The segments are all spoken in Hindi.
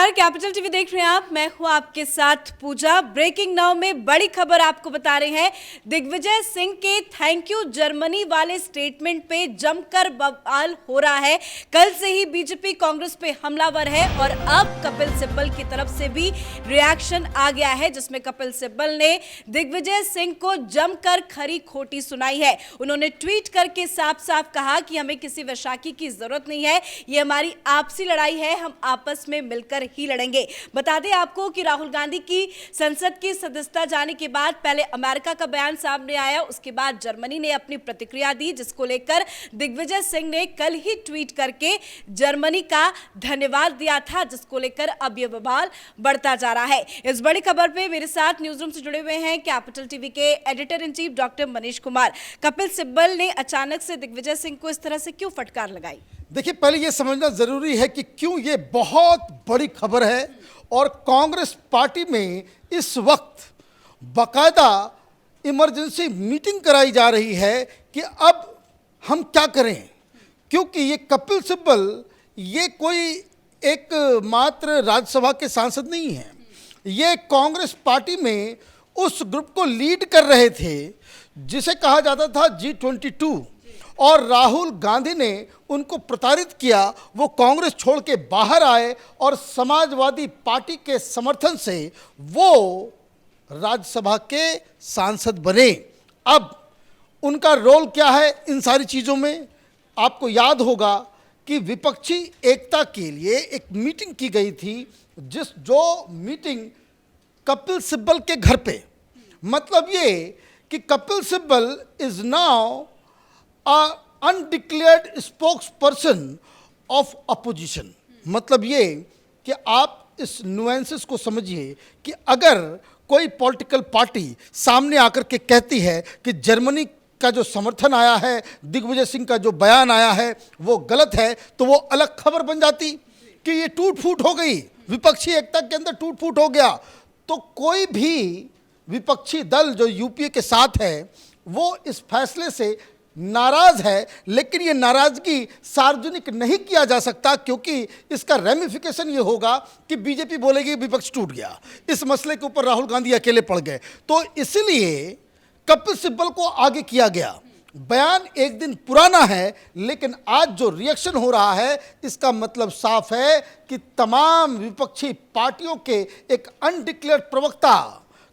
नमस्कार, कैपिटल टीवी देख रहे हैं आप। मैं हूं आपके साथ पूजा। ब्रेकिंग नाउ में बड़ी खबर आपको बता रहे हैं। दिग्विजय सिंह के थैंक यू जर्मनी वाले स्टेटमेंट पे जमकर बवाल हो रहा है। कल से ही बीजेपी कांग्रेस पे हमलावर है और अब कपिल सिब्बल की तरफ से भी रिएक्शन आ गया है, जिसमें कपिल सिब्बल ने दिग्विजय सिंह को जमकर खरी खोटी सुनाई है। उन्होंने ट्वीट करके साफ साफ कहा कि हमें किसी वैशाखी की जरूरत नहीं है, ये हमारी आपसी लड़ाई है, हम आपस में मिलकर ही लड़ेंगे। बता दें आपको कि राहुल गांधी की संसद की सदस्यता जाने के बाद पहले अमेरिका का बयान सामने आया, उसके बाद जर्मनी ने अपनी प्रतिक्रिया दी, जिसको लेकर दिग्विजय सिंह ने कल ही ट्वीट करके जर्मनी का धन्यवाद दिया था, जिसको लेकर अब यह बवाल बढ़ता जा रहा है। इस बड़ी खबर पे मेरे साथ न्यूज रूम से जुड़े हुए हैं कैपिटल टीवी के editor in chief doctor Manish Kumar. Kapil Sibal ने अचानक से दिग्विजय सिंह को इस तरह से क्यों फटकार लगाई? देखिए, पहले यह समझना जरूरी है कि क्यों ये बहुत बड़ी खबर है और कांग्रेस पार्टी में इस वक्त बाकायदा इमरजेंसी मीटिंग कराई जा रही है कि अब हम क्या करें, क्योंकि ये कपिल सिब्बल ये कोई एक मात्र राज्यसभा के सांसद नहीं है। ये कांग्रेस पार्टी में उस ग्रुप को लीड कर रहे थे जिसे कहा जाता था G22, और राहुल गांधी ने उनको प्रताड़ित किया। वो कांग्रेस छोड़ के बाहर आए और समाजवादी पार्टी के समर्थन से वो राज्यसभा के सांसद बने। अब उनका रोल क्या है इन सारी चीज़ों में? आपको याद होगा कि विपक्षी एकता के लिए एक मीटिंग की गई थी, जो मीटिंग कपिल सिब्बल के घर पे। मतलब ये कि Kapil Sibal is now undeclared spokes person of opposition. मतलब ये कि आप इस नुएंसेस को समझिए कि अगर कोई पॉलिटिकल पार्टी सामने आकर के कहती है कि जर्मनी का जो समर्थन आया है, दिग्विजय सिंह का जो बयान आया है वो गलत है, तो वो अलग खबर बन जाती कि ये टूट फूट हो गई, विपक्षी एकता के अंदर टूट फूट हो गया। तो कोई भी विपक्षी दल जो यूपीए के साथ है वो इस फैसले से नाराज है, लेकिन ये नाराजगी सार्वजनिक नहीं किया जा सकता, क्योंकि इसका रेमिफिकेशन ये होगा कि बीजेपी बोलेगी विपक्ष टूट गया, इस मसले के ऊपर राहुल गांधी अकेले पड़ गए। तो इसलिए कपिल सिब्बल को आगे किया गया। बयान एक दिन पुराना है, लेकिन आज जो रिएक्शन हो रहा है इसका मतलब साफ है कि तमाम विपक्षी पार्टियों के एक अनडिक्लेयर्ड प्रवक्ता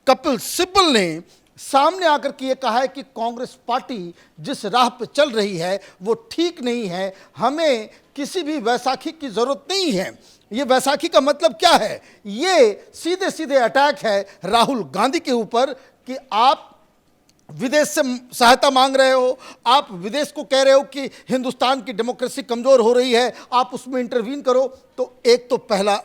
कपिल सिब्बल ने सामने आकर के ये कहा है कि कांग्रेस पार्टी जिस राह पे चल रही है वो ठीक नहीं है, हमें किसी भी वैसाखी की जरूरत नहीं है। ये वैसाखी का मतलब क्या है? ये सीधे सीधे अटैक है राहुल गांधी के ऊपर कि आप विदेश से सहायता मांग रहे हो, आप विदेश को कह रहे हो कि हिंदुस्तान की डेमोक्रेसी कमजोर हो रही है, आप उसमें इंटरवीन करो। तो एक तो पहला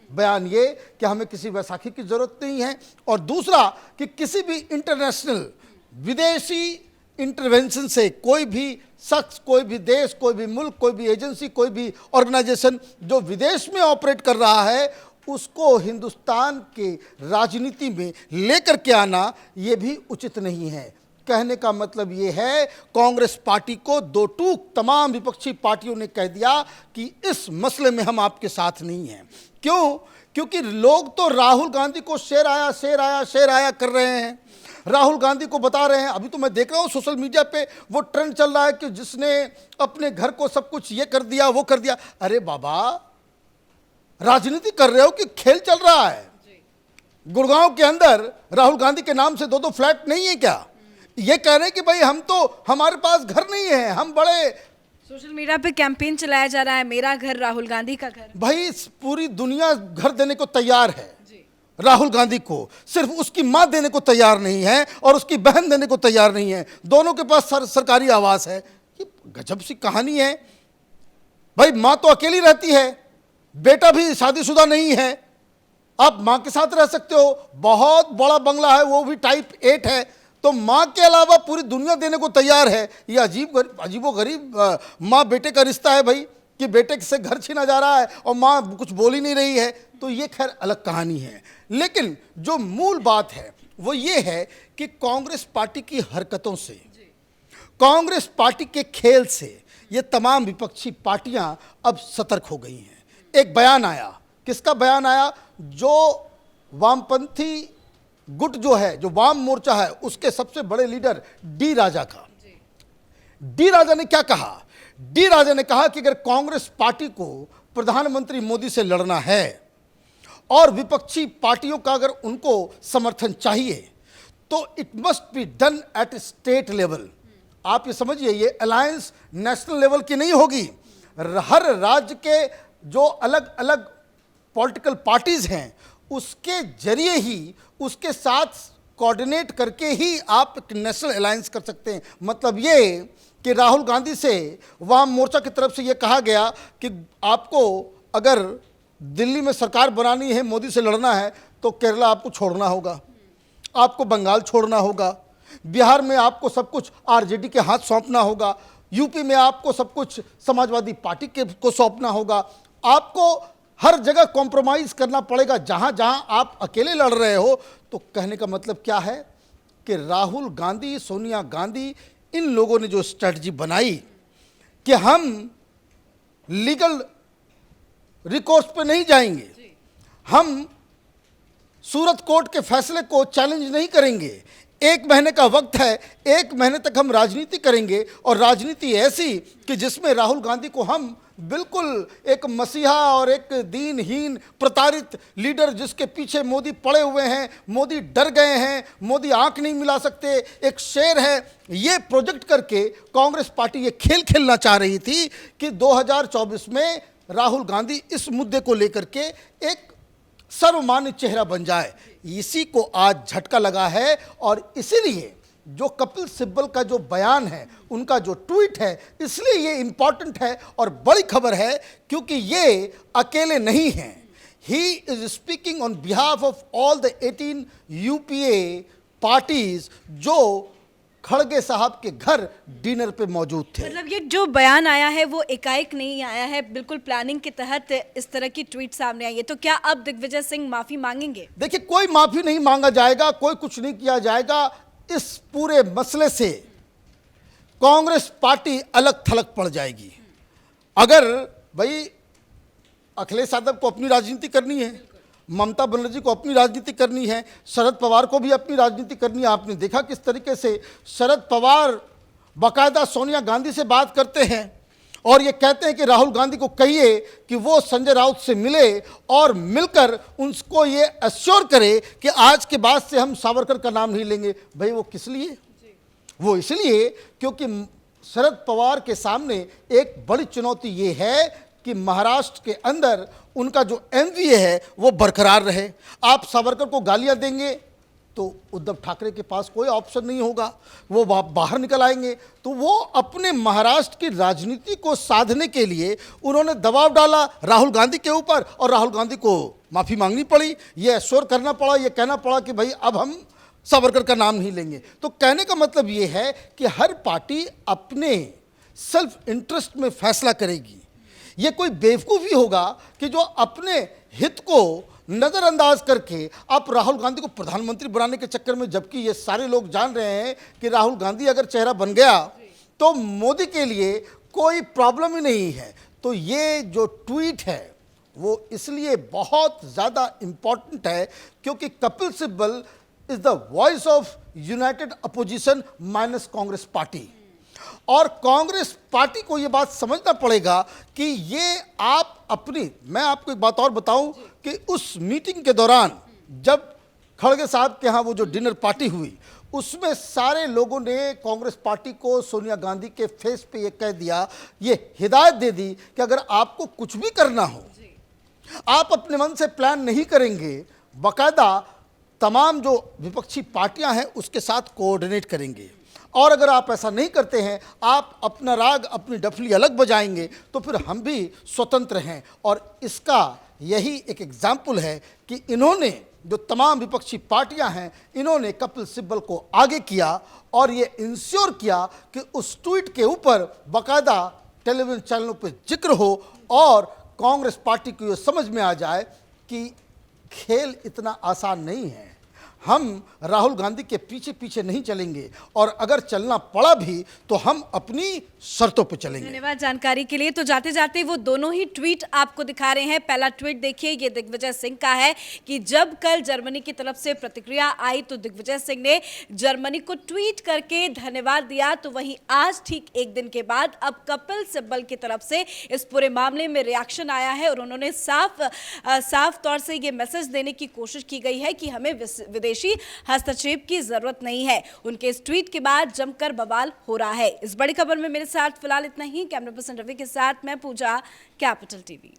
बयान ये कि हमें किसी वैसाखी की जरूरत नहीं है, और दूसरा कि किसी भी इंटरनेशनल विदेशी इंटरवेंशन से कोई भी शख्स, कोई भी देश, कोई भी मुल्क, कोई भी एजेंसी, कोई भी ऑर्गेनाइजेशन जो विदेश में ऑपरेट कर रहा है उसको हिंदुस्तान के राजनीति में लेकर के आना ये भी उचित नहीं है। कहने का मतलब ये है, कांग्रेस पार्टी को दो टूक तमाम विपक्षी पार्टियों ने कह दिया कि इस मसले में हम आपके साथ नहीं हैं। क्यों? क्योंकि लोग तो राहुल गांधी को शेर आया शेर आया शेर आया कर रहे हैं, राहुल गांधी को बता रहे हैं। अभी तो मैं देख रहा हूँ सोशल मीडिया पे वो ट्रेंड चल रहा है कि जिसने अपने घर को सब कुछ ये कर दिया वो कर दिया। अरे बाबा, राजनीति कर रहे हो कि खेल चल रहा है? गुड़गांव के अंदर राहुल गांधी के नाम से दो फ्लैट नहीं है क्या? ये कह रहे हैं कि भाई हम तो, हमारे पास घर नहीं है, हम बड़े सोशल मीडिया पे कैंपेन चलाया जा रहा है, मेरा घर राहुल गांधी का घर। भाई पूरी दुनिया घर देने को तैयार है राहुल गांधी को, सिर्फ उसकी मां देने को तैयार नहीं है और उसकी बहन देने को तैयार नहीं है। दोनों के पास सरकारी आवास है। ये गजब सी कहानी है। भाई मां तो अकेली रहती है, बेटा भी शादीशुदा नहीं है, आप मां के साथ रह सकते हो, बहुत बड़ा बंगला है, वो भी टाइप 8 है, तो माँ के अलावा पूरी दुनिया देने को तैयार है। ये अजीबोगरीब माँ बेटे का रिश्ता है भाई, कि बेटे से घर छीना जा रहा है और माँ कुछ बोल ही नहीं रही है। तो ये खैर अलग कहानी है, लेकिन जो मूल बात है वो ये है कि कांग्रेस पार्टी की हरकतों से, कांग्रेस पार्टी के खेल से ये तमाम विपक्षी पार्टियां अब सतर्क हो गई हैं। एक बयान आया किसका बयान आया? जो वामपंथी गुट जो है, जो वाम मोर्चा है, उसके सबसे बड़े लीडर डी राजा का। डी राजा ने क्या कहा? डी राजा ने कहा कि अगर कांग्रेस पार्टी को प्रधानमंत्री मोदी से लड़ना है और विपक्षी पार्टियों का अगर उनको समर्थन चाहिए तो it must be done at state level. आप ये समझिए, ये अलायंस नेशनल लेवल की नहीं होगी। हर राज्य के जो अलग अलग पॉलिटिकल पार्टीज हैं उसके जरिए ही, उसके साथ कोऑर्डिनेट करके ही आप एक नेशनल अलायंस कर सकते हैं। मतलब ये कि राहुल गांधी से वाम मोर्चा की तरफ से ये कहा गया कि आपको अगर दिल्ली में सरकार बनानी है, मोदी से लड़ना है, तो केरला आपको छोड़ना होगा, आपको बंगाल छोड़ना होगा, बिहार में आपको सब कुछ आरजेडी के हाथ सौंपना होगा, यूपी में आपको सब कुछ समाजवादी पार्टी के को सौंपना होगा, आपको हर जगह कॉम्प्रोमाइज़ करना पड़ेगा जहाँ जहाँ आप अकेले लड़ रहे हो। तो कहने का मतलब क्या है कि राहुल गांधी, सोनिया गांधी, इन लोगों ने जो स्ट्रेटजी बनाई कि हम लीगल रिकोर्स पे नहीं जाएंगे, हम सूरत कोर्ट के फैसले को चैलेंज नहीं करेंगे, 1 महीने का वक्त है, 1 महीने तक हम राजनीति करेंगे, और राजनीति ऐसी कि जिसमें राहुल गांधी को हम बिल्कुल एक मसीहा और एक दीनहीन प्रताड़ित लीडर जिसके पीछे मोदी पड़े हुए हैं, मोदी डर गए हैं, मोदी आंख नहीं मिला सकते, एक शेर है, ये प्रोजेक्ट करके कांग्रेस पार्टी ये खेल खेलना चाह रही थी कि 2024 में राहुल गांधी इस मुद्दे को लेकर के एक सर्वमान्य चेहरा बन जाए। इसी को आज झटका लगा है, और इसीलिए जो कपिल सिब्बल का जो बयान है, उनका जो ट्वीट है, इसलिए ये इंपॉर्टेंट है और बड़ी खबर है, क्योंकि ये अकेले नहीं हैं। He is speaking on behalf of all the 18 UPA parties जो खड़गे साहब के घर डिनर पे मौजूद थे। मतलब ये जो बयान आया है वो एकाएक नहीं आया है, बिल्कुल प्लानिंग के तहत इस तरह की ट्वीट सामने आई है। तो क्या अब दिग्विजय सिंह माफी मांगेंगे? देखिए, कोई माफी नहीं मांगा जाएगा, कोई कुछ नहीं किया जाएगा। इस पूरे मसले से कांग्रेस पार्टी अलग थलग पड़ जाएगी। अगर भाई अखिलेश यादव को अपनी राजनीति करनी है, ममता बनर्जी को अपनी राजनीति करनी है, शरद पवार को भी अपनी राजनीति करनी है। आपने देखा किस तरीके से शरद पवार बाकायदा सोनिया गांधी से बात करते हैं और ये कहते हैं कि राहुल गांधी को कहिए कि वो संजय राउत से मिले और मिलकर उनको ये एश्योर करे कि आज के बाद से हम सावरकर का नाम नहीं लेंगे। भाई वो किस लिए? वो इसलिए क्योंकि शरद पवार के सामने एक बड़ी चुनौती ये है कि महाराष्ट्र के अंदर उनका जो एमवीए है वो बरकरार रहे। आप सावरकर को गालियां देंगे तो उद्धव ठाकरे के पास कोई ऑप्शन नहीं होगा, वो बाहर निकल आएंगे। तो वो अपने महाराष्ट्र की राजनीति को साधने के लिए उन्होंने दबाव डाला राहुल गांधी के ऊपर, और राहुल गांधी को माफ़ी मांगनी पड़ी, ये एश्योर करना पड़ा, ये कहना पड़ा कि भाई अब हम सावरकर का नाम नहीं लेंगे। तो कहने का मतलब ये है कि हर पार्टी अपने सेल्फ इंटरेस्ट में फैसला करेगी। ये कोई बेवकूफ़ी होगा कि जो अपने हित को नज़रअंदाज करके आप राहुल गांधी को प्रधानमंत्री बनाने के चक्कर में, जबकि ये सारे लोग जान रहे हैं कि राहुल गांधी अगर चेहरा बन गया तो मोदी के लिए कोई प्रॉब्लम ही नहीं है। तो ये जो ट्वीट है वो इसलिए बहुत ज़्यादा इम्पॉर्टेंट है क्योंकि Kapil Sibal is the voice of United opposition minus Congress party, और कांग्रेस पार्टी को ये बात समझना पड़ेगा कि ये आप अपनी, मैं आपको एक बात और बताऊं कि उस मीटिंग के दौरान जब खड़गे साहब के यहाँ वो जो डिनर पार्टी हुई उसमें सारे लोगों ने कांग्रेस पार्टी को सोनिया गांधी के फेस पे ये कह दिया, ये हिदायत दे दी कि अगर आपको कुछ भी करना हो, आप अपने मन से प्लान नहीं करेंगे, बाकायदा तमाम जो विपक्षी पार्टियां हैं उसके साथ कोऑर्डिनेट करेंगे, और अगर आप ऐसा नहीं करते हैं, आप अपना राग अपनी डफली अलग बजाएंगे, तो फिर हम भी स्वतंत्र हैं। और इसका यही एक एग्जाम्पल है कि इन्होंने जो तमाम विपक्षी पार्टियां हैं, इन्होंने कपिल सिब्बल को आगे किया और ये इंश्योर किया कि उस ट्वीट के ऊपर बाकायदा टेलीविजन चैनलों पर जिक्र हो और कांग्रेस पार्टी को ये समझ में आ जाए कि खेल इतना आसान नहीं है। हम राहुल गांधी के पीछे पीछे नहीं चलेंगे और अगर चलना पड़ा भी तो हम अपनी शर्तों पर चलेंगे। धन्यवाद जानकारी के लिए। तो जाते जाते वो दोनों ही ट्वीट आपको दिखा रहे हैं। पहला ट्वीट देखिए, ये दिग्विजय सिंह का है कि जब कल जर्मनी की तरफ से प्रतिक्रिया आई तो दिग्विजय सिंह ने जर्मनी को ट्वीट करके धन्यवाद दिया। तो वहीं आज ठीक एक दिन के बाद अब कपिल सिब्बल की तरफ से इस पूरे मामले में रिएक्शन आया है और उन्होंने साफ तौर से ये मैसेज देने की कोशिश की गई है कि हमें विदेशी हस्तक्षेप की जरूरत नहीं है। उनके इस ट्वीट के बाद जमकर बवाल हो रहा है। इस बड़ी खबर में मेरे साथ फिलहाल इतना ही। कैमरा पर्सन रवि के साथ मैं पूजा, कैपिटल टीवी।